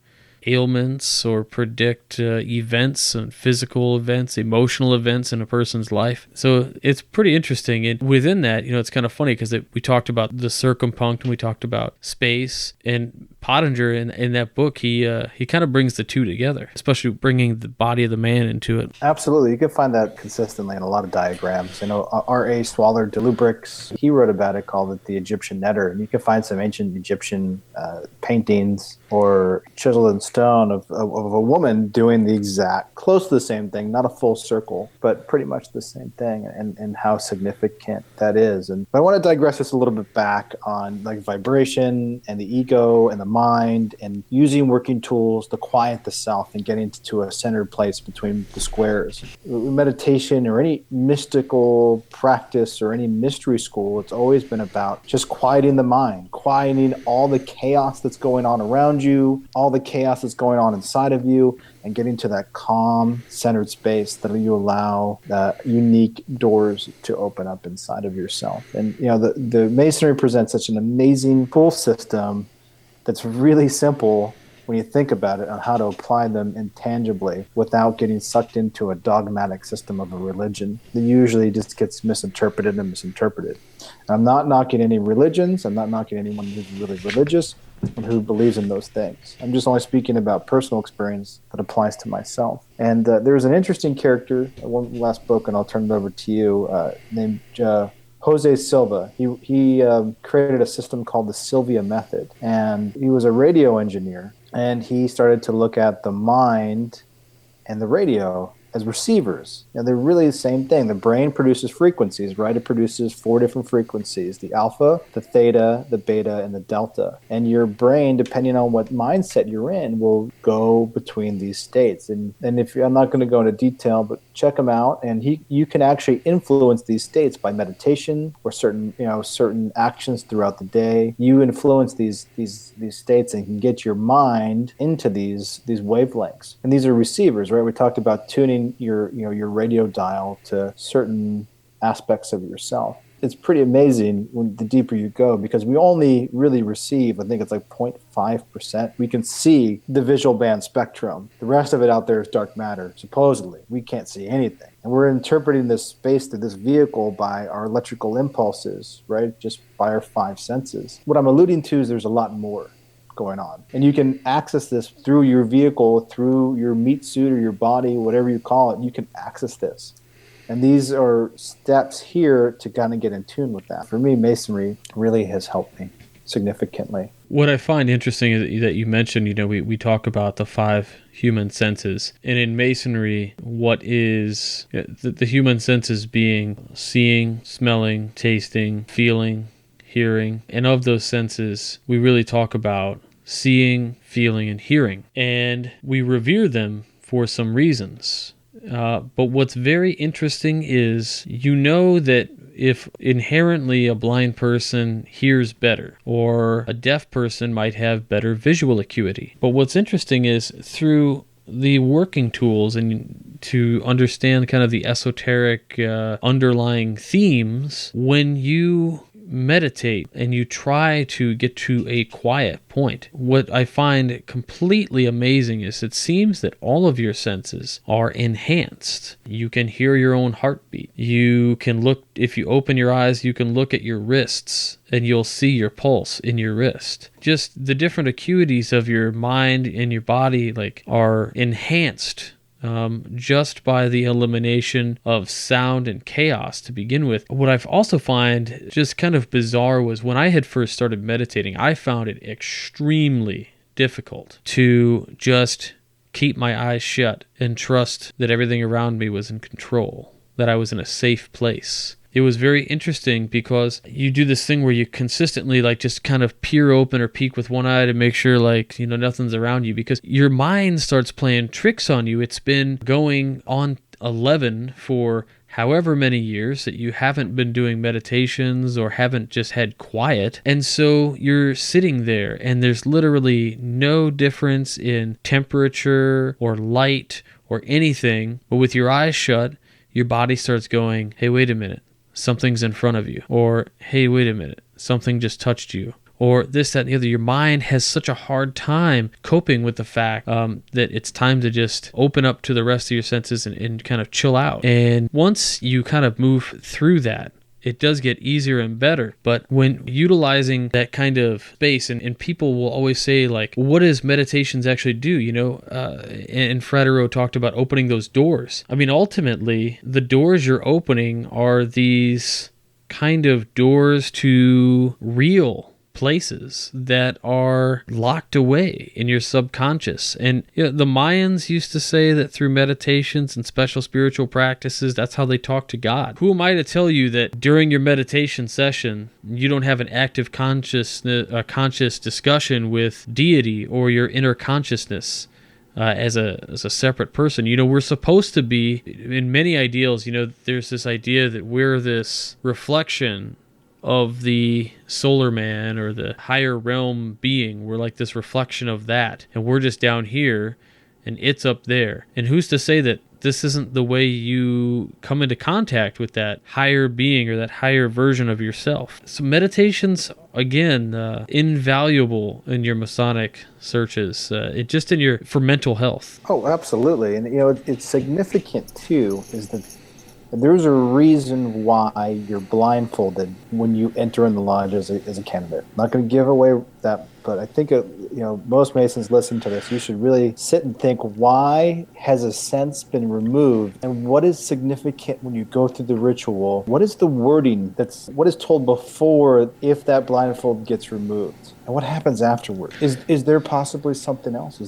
[SPEAKER 1] ailments or predict events and physical events, emotional events in a person's life. So it's pretty interesting. And within that, it's kind of funny because we talked about the circumpunct and we talked about space, and Pottinger in that book, he kind of brings the two together, especially bringing the body of the man into it.
[SPEAKER 2] Absolutely. You can find that consistently in a lot of diagrams. R.A. Swaller de Lubrix, he wrote about it, called it the Egyptian netter. And you can find some ancient Egyptian paintings or chiseled in stone of a woman doing the exact, close to the same thing, not a full circle, but pretty much the same thing, and how significant that is. And I want to digress just a little bit back on like vibration and the ego and the mind, and using working tools to quiet the self and getting to a centered place between the squares. Meditation or any mystical practice or any mystery school, it's always been about just quieting the mind, quieting all the chaos that's going on around you, all the chaos that's going on inside of you, and getting to that calm, centered space that you allow unique doors to open up inside of yourself. And the Masonry presents such an amazing full system that's really simple when you think about it, on how to apply them intangibly without getting sucked into a dogmatic system of a religion that usually just gets misinterpreted. And I'm not knocking any religions. I'm not knocking anyone who's really religious and who believes in those things. I'm just only speaking about personal experience that applies to myself. And there's an interesting character, one last book, and I'll turn it over to you, named Jose Silva. He created a system called the Silvia Method, and he was a radio engineer, and he started to look at the mind and the radio as receivers. They're really the same thing. The brain produces frequencies, right? It produces 4 different frequencies: the alpha, the theta, the beta, and the delta. And your brain, depending on what mindset you're in, will go between these states. And if I'm not going to go into detail, but check him out. And you can actually influence these states by meditation or certain actions throughout the day. You influence these states and can get your mind into these wavelengths. And these are receivers, right? We talked about tuning your radio dial to certain aspects of yourself. It's pretty amazing the deeper you go, because we only really receive, I think it's like 0.5%. We can see the visual band spectrum. The rest of it out there is dark matter, supposedly. We can't see anything. And we're interpreting this space through this vehicle by our electrical impulses, right? Just by our 5 senses. What I'm alluding to is there's a lot more going on. And you can access this through your vehicle, through your meat suit or your body, whatever you call it. You can access this. And these are steps here to kind of get in tune with that. For me, Masonry really has helped me significantly.
[SPEAKER 1] What I find interesting is that you mentioned, we talk about the 5 human senses. And in Masonry, what is the human senses being seeing, smelling, tasting, feeling, hearing. And of those senses, we really talk about seeing, feeling, and hearing. And we revere them for some reasons. But what's very interesting is, that if inherently a blind person hears better, or a deaf person might have better visual acuity. But what's interesting is through the working tools and to understand kind of the esoteric underlying themes, when you meditate and you try to get to a quiet point, what I find completely amazing is it seems that all of your senses are enhanced. You can hear your own heartbeat. You can look, if you open your eyes, you can look at your wrists and you'll see your pulse in your wrist. Just the different acuities of your mind and your body are enhanced just by the elimination of sound and chaos to begin with. What I've also find just kind of bizarre was when I had first started meditating, I found it extremely difficult to just keep my eyes shut and trust that everything around me was in control, that I was in a safe place. It was very interesting because you do this thing where you consistently just kind of peer open or peek with one eye to make sure nothing's around you, because your mind starts playing tricks on you. It's been going on 11 for however many years that you haven't been doing meditations or haven't just had quiet. And so you're sitting there and there's literally no difference in temperature or light or anything. But with your eyes shut, your body starts going, hey, wait a minute. Something's in front of you, or hey, wait a minute, something just touched you, or this, that, and the other. Your mind has such a hard time coping with the fact that it's time to just open up to the rest of your senses and kind of chill out. And once you kind of move through that, it does get easier and better. But when utilizing that kind of space, and people will always say, what does meditations actually do? And Frater O talked about opening those doors. I mean, ultimately, the doors you're opening are these kind of doors to real places that are locked away in your subconscious. And the Mayans used to say that through meditations and special spiritual practices, that's how they talk to God. Who am I to tell you that during your meditation session, you don't have an active conscious discussion with deity or your inner consciousness? As a separate person. We're supposed to be, in many ideals, there's this idea that we're this reflection of the solar man or the higher realm being. We're like this reflection of that, and we're just down here and it's up there. And who's to say that this isn't the way you come into contact with that higher being or that higher version of yourself? So meditation's, again, invaluable in your Masonic searches, for mental health.
[SPEAKER 2] Oh, absolutely. And it's significant too, is that there's a reason why you're blindfolded when you enter in the lodge as a candidate. I'm not going to give away that, but I think most Masons listen to this. You should really sit and think, why has a sense been removed, and what is significant when you go through the ritual? What is the wording what is told before if that blindfold gets removed, and what happens afterward? Is there possibly something else?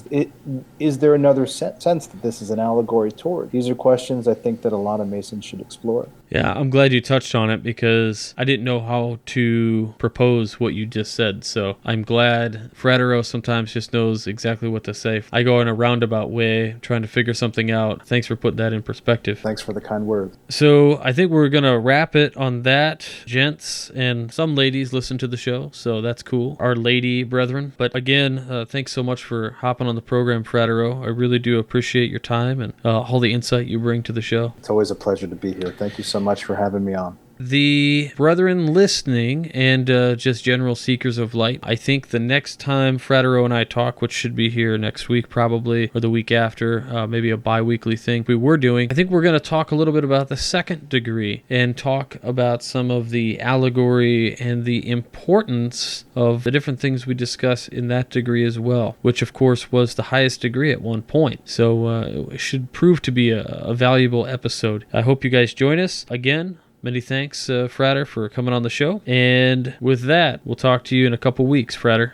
[SPEAKER 2] Is there another sense that this is an allegory toward? These are questions I think that a lot of Masons should explore.
[SPEAKER 1] Yeah, I'm glad you touched on it, because I didn't know how to propose what you just said. So I'm glad Frater O sometimes just knows exactly what to say. I go in a roundabout way trying to figure something out. Thanks for putting that in perspective.
[SPEAKER 2] Thanks for the kind words.
[SPEAKER 1] So I think we're going to wrap it on that. Gents and some ladies listen to the show, so that's cool. Our lady brethren. But again, thanks so much for hopping on the program, Frater O. I really do appreciate your time and all the insight you bring to the show.
[SPEAKER 2] It's always a pleasure to be here. Thank you so much for having me on.
[SPEAKER 1] The brethren listening and just general seekers of light, I think the next time Frater O and I talk, which should be here next week probably, or the week after, maybe a bi-weekly thing I think we're going to talk a little bit about the second degree and talk about some of the allegory and the importance of the different things we discuss in that degree as well, which of course was the highest degree at one point. So it should prove to be a valuable episode. I hope you guys join us. Again, many thanks, Frater, for coming on the show. And with that, we'll talk to you in a couple weeks, Frater.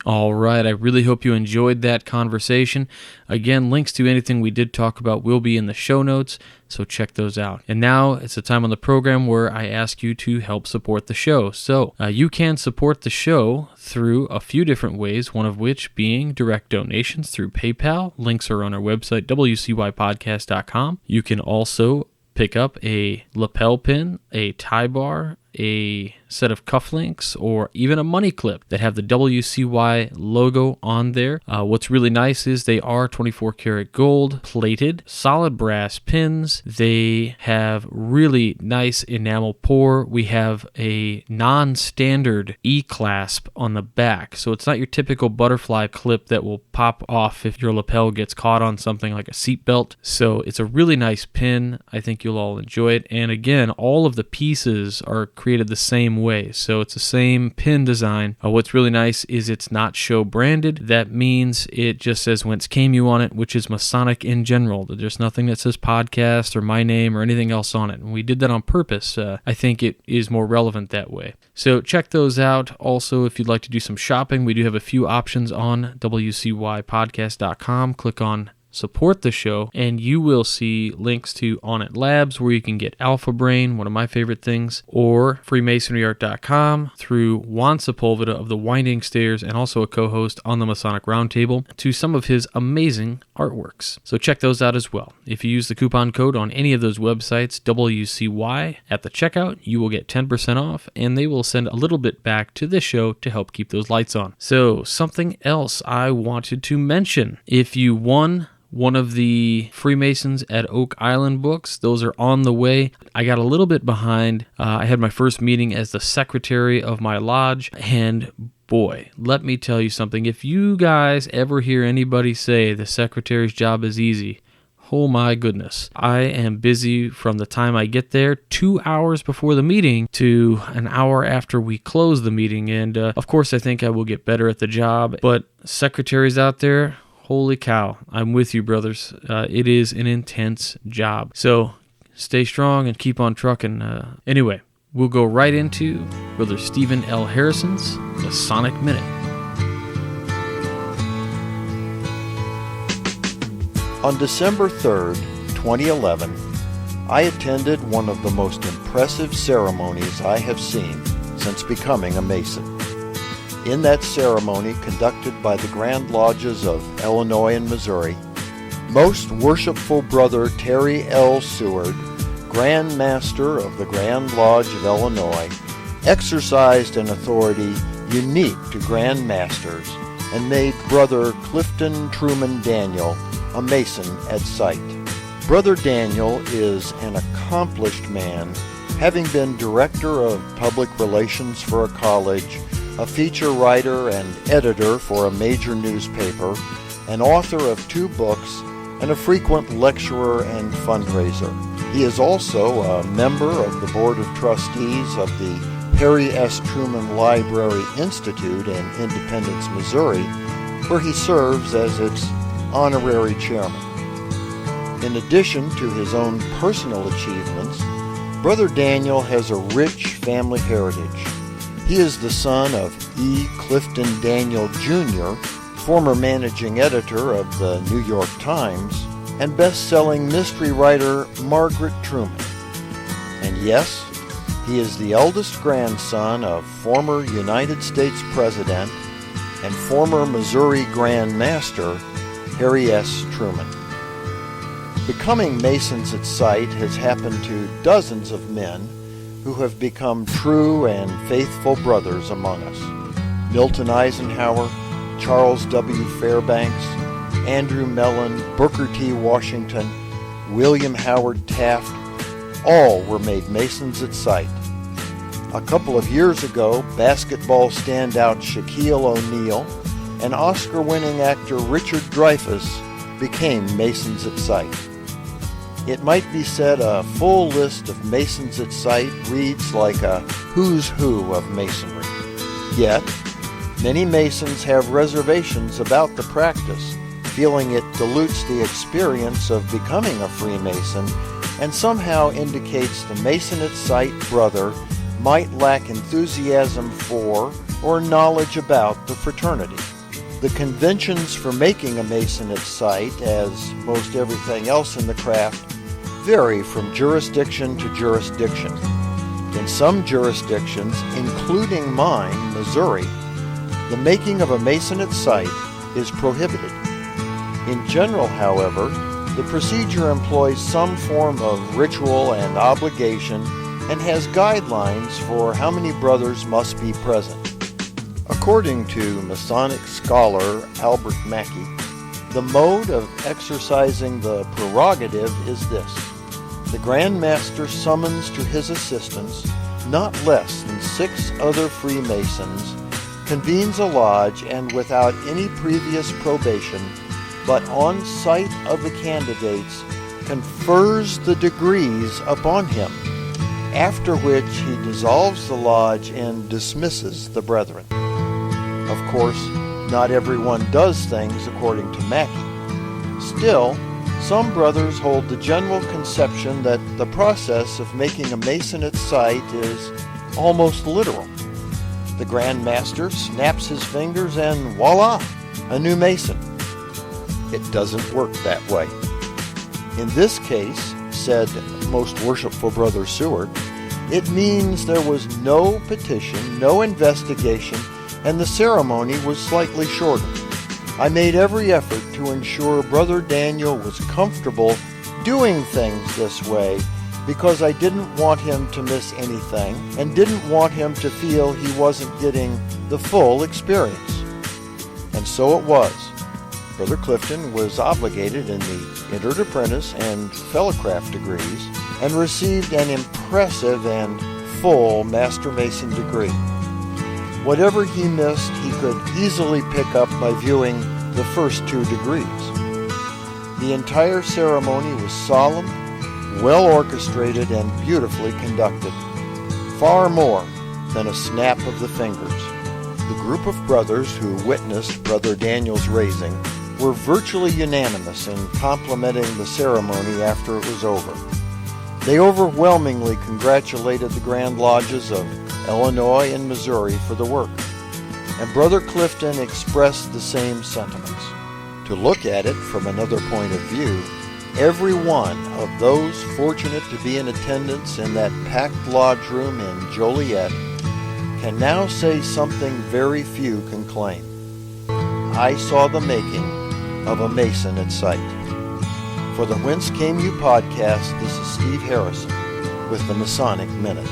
[SPEAKER 1] All right, I really hope you enjoyed that conversation. Again, links to anything we did talk about will be in the show notes, so check those out. And now it's a time on the program where I ask you to help support the show. So you can support the show through a few different ways, one of which being direct donations through PayPal. Links are on our website, wcypodcast.com. You can also pick up a lapel pin, a tie bar, a set of cufflinks, or even a money clip that have the WCY logo on there. What's really nice is they are 24 karat gold plated, solid brass pins. They have really nice enamel pour. We have a non-standard E-clasp on the back, so it's not your typical butterfly clip that will pop off if your lapel gets caught on something like a seatbelt. So it's a really nice pin. I think you'll all enjoy it. And again, all of the pieces are created the same way, so it's the same pin design. What's really nice is it's not show branded. That means it just says Whence Came You on it, which is Masonic in general. There's nothing that says podcast or my name or anything else on it, and we did that on purpose. I think it is more relevant that way. So check those out. Also, if you'd like to do some shopping, we do have a few options on WCYpodcast.com. Click on support the show, and you will see links to On It Labs, where you can get Alpha Brain, one of my favorite things, or FreemasonryArt.com, through Juan Sepulveda of the Winding Stairs, and also a co-host on the Masonic Roundtable, to some of his amazing artworks. So check those out as well. If you use the coupon code on any of those websites, WCY, at the checkout, you will get 10% off, and they will send a little bit back to this show to help keep those lights on. So something else I wanted to mention. If you won one of the Freemasons at Oak Island books, those are on the way. I got a little bit behind. I had my first meeting as the secretary of my lodge, and boy, let me tell you something. If you guys ever hear anybody say the secretary's job is easy, oh my goodness. I am busy from the time I get there, 2 hours before the meeting, to an hour after we close the meeting. And of course, I think I will get better at the job. But secretaries out there, holy cow, I'm with you, brothers. It is an intense job. So stay strong and keep on trucking. Anyway, we'll go right into Brother Stephen L. Harrison's Masonic Minute.
[SPEAKER 3] On December 3rd, 2011, I attended one of the most impressive ceremonies I have seen since becoming a Mason. In that ceremony, conducted by the Grand Lodges of Illinois and Missouri, Most Worshipful Brother Terry L. Seward, Grand Master of the Grand Lodge of Illinois, exercised an authority unique to Grand Masters and made Brother Clifton Truman Daniel a Mason at sight. Brother Daniel is an accomplished man, having been Director of Public Relations for a college, a feature writer and editor for a major newspaper, an author of 2 books, and a frequent lecturer and fundraiser. He is also a member of the Board of Trustees of the Harry S. Truman Library Institute in Independence, Missouri, where he serves as its honorary chairman. In addition to his own personal achievements, Brother Daniel has a rich family heritage. He is the son of E. Clifton Daniel Jr., former managing editor of the New York Times, and best-selling mystery writer Margaret Truman. And yes, he is the eldest grandson of former United States President and former Missouri Grand Master Harry S. Truman. Becoming Masons at sight has happened to dozens of men who have become true and faithful brothers among us. Milton Eisenhower, Charles W. Fairbanks, Andrew Mellon, Booker T. Washington, William Howard Taft, all were made Masons at sight. A couple of years ago, basketball standout Shaquille O'Neal and Oscar-winning actor Richard Dreyfuss became Masons at sight. It might be said a full list of Masons at sight reads like a who's who of Masonry. Yet, many Masons have reservations about the practice, feeling it dilutes the experience of becoming a Freemason and somehow indicates the Mason at sight brother might lack enthusiasm for or knowledge about the fraternity. The conventions for making a Mason at sight, as most everything else in the craft, vary from jurisdiction to jurisdiction. In some jurisdictions, including mine, Missouri, the making of a Mason at sight is prohibited. In general, however, The procedure employs some form of ritual and obligation and has guidelines for how many brothers must be present. According to Masonic scholar Albert Mackey, the mode of exercising the prerogative is this. The Grand Master summons to his assistance not less than 6 other Freemasons, convenes a lodge, and without any previous probation, but on sight of the candidates, confers the degrees upon him, after which he dissolves the lodge and dismisses the brethren. Of course, not everyone does things according to Mackey. Still, some brothers hold the general conception that the process of making a Mason at sight is almost literal. The Grand Master snaps his fingers and voila, a new Mason. It doesn't work that way. In this case, said Most Worshipful Brother Seward, it means there was no petition, no investigation, and the ceremony was slightly shorter. I made every effort to ensure Brother Daniel was comfortable doing things this way because I didn't want him to miss anything and didn't want him to feel he wasn't getting the full experience. And so it was. Brother Clifton was obligated in the Entered Apprentice and Fellowcraft degrees and received an impressive and full Master Mason degree. Whatever he missed, he could easily pick up by viewing the first 2 degrees. The entire ceremony was solemn, well orchestrated, and beautifully conducted. Far more than a snap of the fingers. The group of brothers who witnessed Brother Daniel's raising were virtually unanimous in complimenting the ceremony after it was over. They overwhelmingly congratulated the Grand Lodges of Illinois and Missouri for the work, and Brother Clifton expressed the same sentiments. To look at it from another point of view, every one of those fortunate to be in attendance in that packed lodge room in Joliet can now say something very few can claim. I saw the making of a Mason at sight. For the Whence Came You podcast, this is Steve Harrison with the Masonic Minute.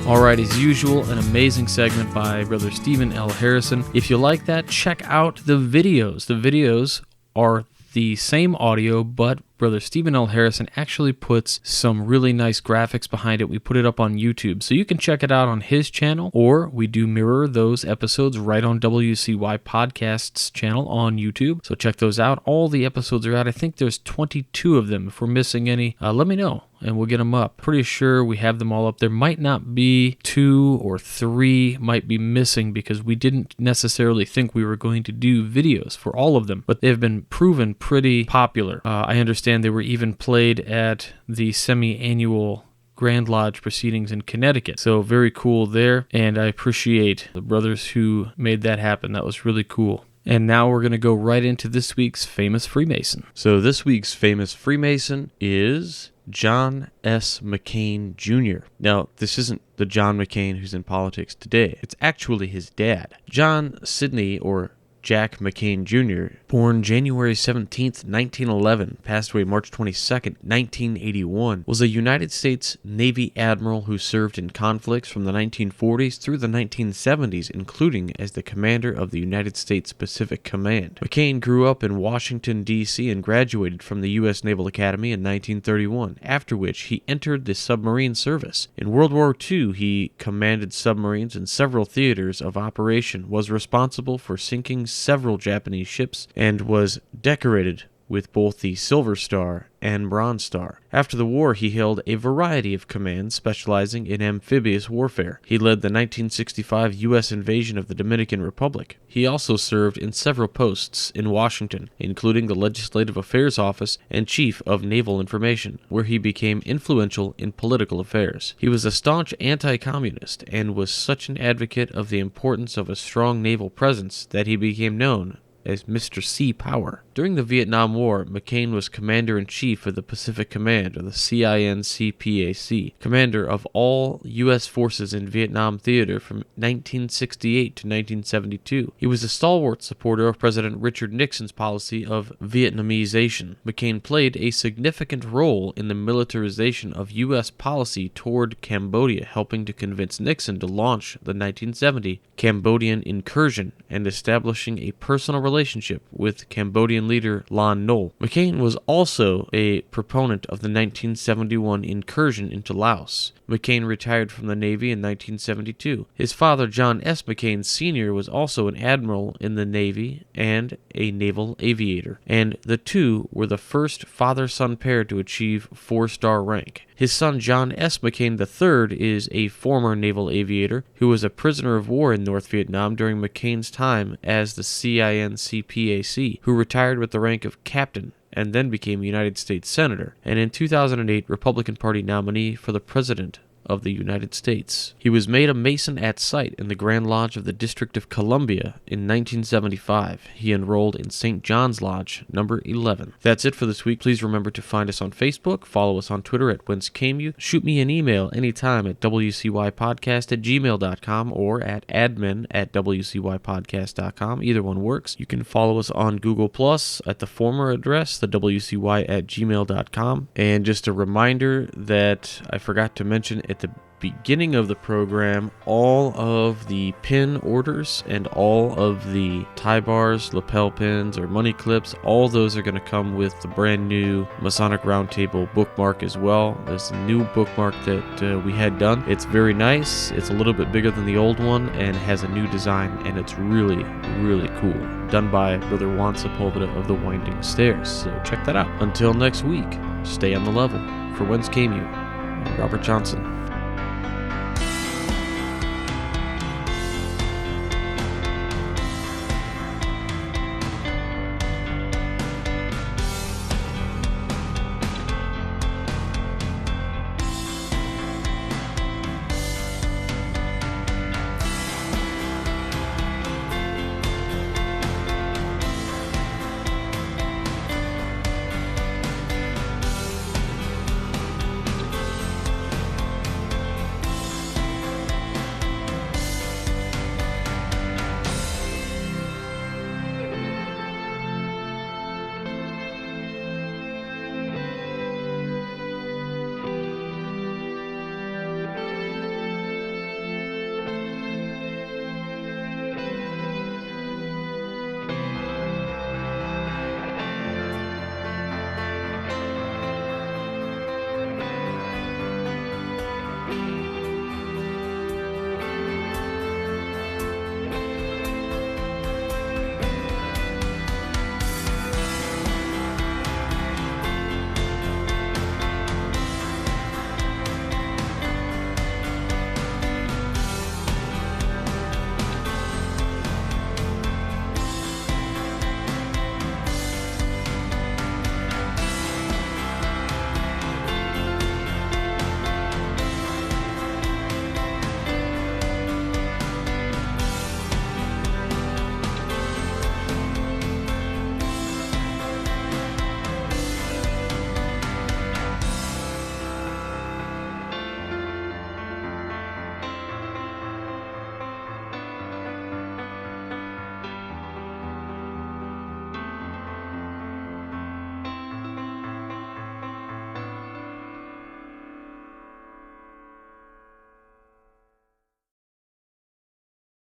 [SPEAKER 1] Alright, as usual, an amazing segment by Brother Stephen L. Harrison. If you like that, check out the videos. The videos are the same audio, but Brother Stephen L. Harrison actually puts some really nice graphics behind it. We put it up on YouTube, so you can check it out on his channel, or we do mirror those episodes right on WCY Podcast's channel on YouTube, so check those out. All the episodes are out. I think there's 22 of them. If we're missing any, let me know, and we'll get them up. Pretty sure we have them all up. There might not be 2 or 3 might be missing because we didn't necessarily think we were going to do videos for all of them, but they've been proven pretty popular. I understand they were even played at the semi-annual Grand Lodge proceedings in Connecticut. So very cool there, and I appreciate the brothers who made that happen. That was really cool. And now we're going to go right into this week's famous Freemason. So this week's famous Freemason is John S. McCain Jr. Now, this isn't the John McCain who's in politics today. It's actually his dad. John Sidney, or Jack McCain Jr., born January 17th, 1911, passed away March 22nd, 1981, was a United States Navy admiral who served in conflicts from the 1940s through the 1970s, including as the commander of the United States Pacific Command. McCain grew up in Washington, D.C. and graduated from the U.S. Naval Academy in 1931, after which he entered the submarine service. In World War II, he commanded submarines in several theaters of operation, was responsible for sinking several Japanese ships, and was decorated with both the Silver Star and Bronze Star. After the war, he held a variety of commands specializing in amphibious warfare. He led the 1965 U.S. invasion of the Dominican Republic. He also served in several posts in Washington, including the Legislative Affairs Office and Chief of Naval Information, where he became influential in political affairs. He was a staunch anti-communist and was such an advocate of the importance of a strong naval presence that he became known as Mr. Sea Power. During the Vietnam War, McCain was Commander-in-Chief of the Pacific Command, or the CINCPAC, commander of all U.S. forces in Vietnam theater from 1968 to 1972. He was a stalwart supporter of President Richard Nixon's policy of Vietnamization. McCain played a significant role in the militarization of U.S. policy toward Cambodia, helping to convince Nixon to launch the 1970 Cambodian incursion and establishing a personal relationship with Cambodian leader Lon Nol. McCain was also a proponent of the 1971 incursion into Laos. McCain retired from the Navy in 1972. His father, John S. McCain Sr., was also an admiral in the Navy and a naval aviator, and the two were the first father-son pair to achieve 4-star rank. His son, John S. McCain III, is a former naval aviator who was a prisoner of war in North Vietnam during McCain's time as the CINCPAC, who retired with the rank of captain and then became a United States Senator, and in 2008 Republican Party nominee for the President of the United States. He was made a Mason at sight in the Grand Lodge of the District of Columbia in 1975. He enrolled in St. John's Lodge, number 11. That's it for this week. Please remember to find us on Facebook, follow us on Twitter at Whence Came You, shoot me an email anytime at wcypodcast@gmail.com or at admin@wcypodcast.com. Either one works. You can follow us on Google Plus at the former address, the wcy@gmail.com. And just a reminder that I forgot to mention at the beginning of the program, all of the pin orders and all of the tie bars, lapel pins, or money clips, all those are going to come with the brand new Masonic Roundtable bookmark as well. There's a new bookmark that we had done. It's very nice. It's a little bit bigger than the old one and has a new design, and it's really, really cool. Done by Brother Juan Sepulveda of the Winding Stairs. So check that out. Until next week, stay on the level. For Whence Came You, I'm Robert Johnson.